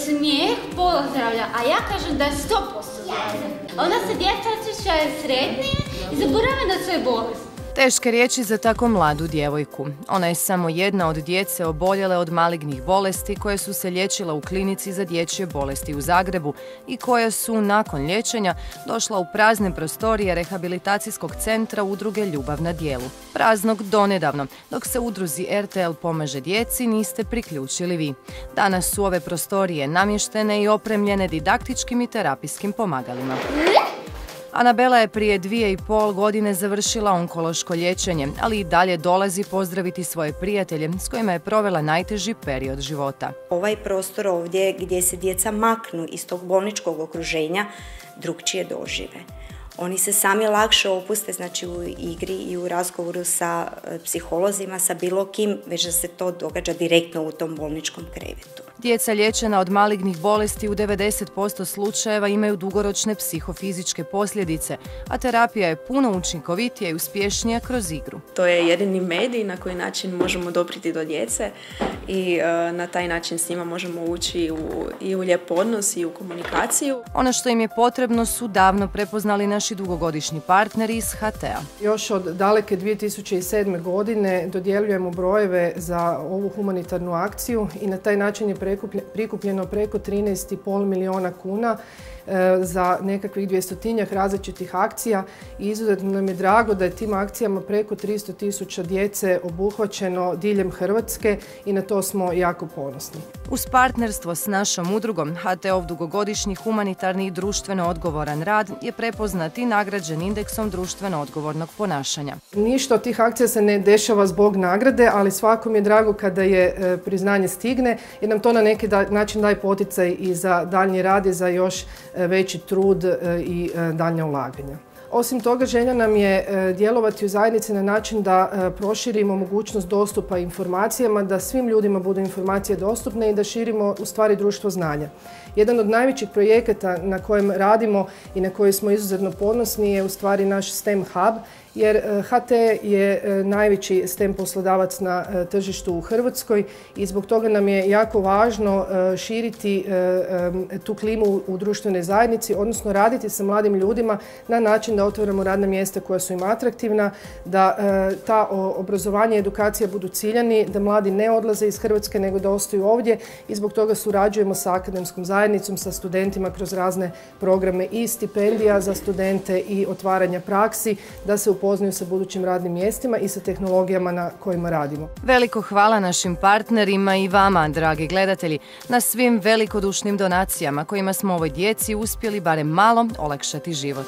smijeh, pola zdravlja, a ja kažem da je 100% zdravlja. Onda se djeca osjećaju sretnije i zaborave na svoje bolesti. Teške riječi za tako mladu djevojku. Ona je samo jedna od djece oboljele od malignih bolesti koje su se liječila u klinici za dječje bolesti u Zagrebu i koje su nakon liječenja došla u prazne prostorije rehabilitacijskog centra udruge Ljubav na djelu. Praznog donedavno, dok se udruzi RTL pomaže djeci niste priključili vi. Danas su ove prostorije namještene i opremljene didaktičkim i terapijskim pomagalima. Anabela je prije 2,5 godine završila onkološko liječenje, ali i dalje dolazi pozdraviti svoje prijatelje s kojima je provela najteži period života. Ovaj prostor ovdje gdje se djeca maknu iz tog bolničkog okruženja drugčije dožive. Oni se sami lakše opuste, znači u igri i u razgovoru sa psiholozima, sa bilo kim, već da se to događa direktno u tom bolničkom krevetu. Djeca liječena od malignih bolesti u 90% slučajeva imaju dugoročne psihofizičke posljedice, a terapija je puno učinkovitija i uspješnija kroz igru. To je jedini medij na koji način možemo dopriti do djece i na taj način s njima možemo ući i u lijep odnos i u komunikaciju. Ono što im je potrebno su davno prepoznali naši dugogodišnji partneri iz HT-a. Još od daleke 2007. godine dodjeljujemo brojeve za ovu humanitarnu akciju i na taj način je prikupljeno preko 13,5 milijuna kuna za nekakvih 200-tinjak različitih akcija i izuzetno nam je drago da je tim akcijama preko 300.000 djece obuhvaćeno diljem Hrvatske i na to smo jako ponosni. Uz partnerstvo s našom udrugom, HT-ov dugogodišnji humanitarni i društveno odgovoran rad je prepoznat i nagrađen indeksom društveno odgovornog ponašanja. Ništa od tih akcija se ne dešava zbog nagrade, ali svakom je drago kada je priznanje stigne jer nam to na neki način daje poticaj i za daljnji rad i za još veći trud i daljnja ulaganja. Osim toga, želja nam je djelovati u zajednici na način da proširimo mogućnost dostupa informacijama, da svim ljudima budu informacije dostupne i da širimo u stvari društvo znanja. Jedan od najvećih projekata na kojem radimo i na koji smo izuzetno ponosni je u stvari naš STEM hub, jer HT je najveći STEM poslodavac na tržištu u Hrvatskoj i zbog toga nam je jako važno širiti tu klimu u društvenoj zajednici, odnosno raditi sa mladim ljudima na način da otvaramo radna mjesta koja su im atraktivna, da ta obrazovanje i edukacija budu ciljani, da mladi ne odlaze iz Hrvatske nego da ostaju ovdje i zbog toga surađujemo sa akademskom zajednicom, sa studentima kroz razne programe i stipendija za studente i otvaranja praksi, da se upoznaju sa budućim radnim mjestima i sa tehnologijama na kojima radimo. Veliko hvala našim partnerima i vama, dragi gledatelji, na svim velikodušnim donacijama kojima smo ovoj djeci uspjeli barem malo olakšati život.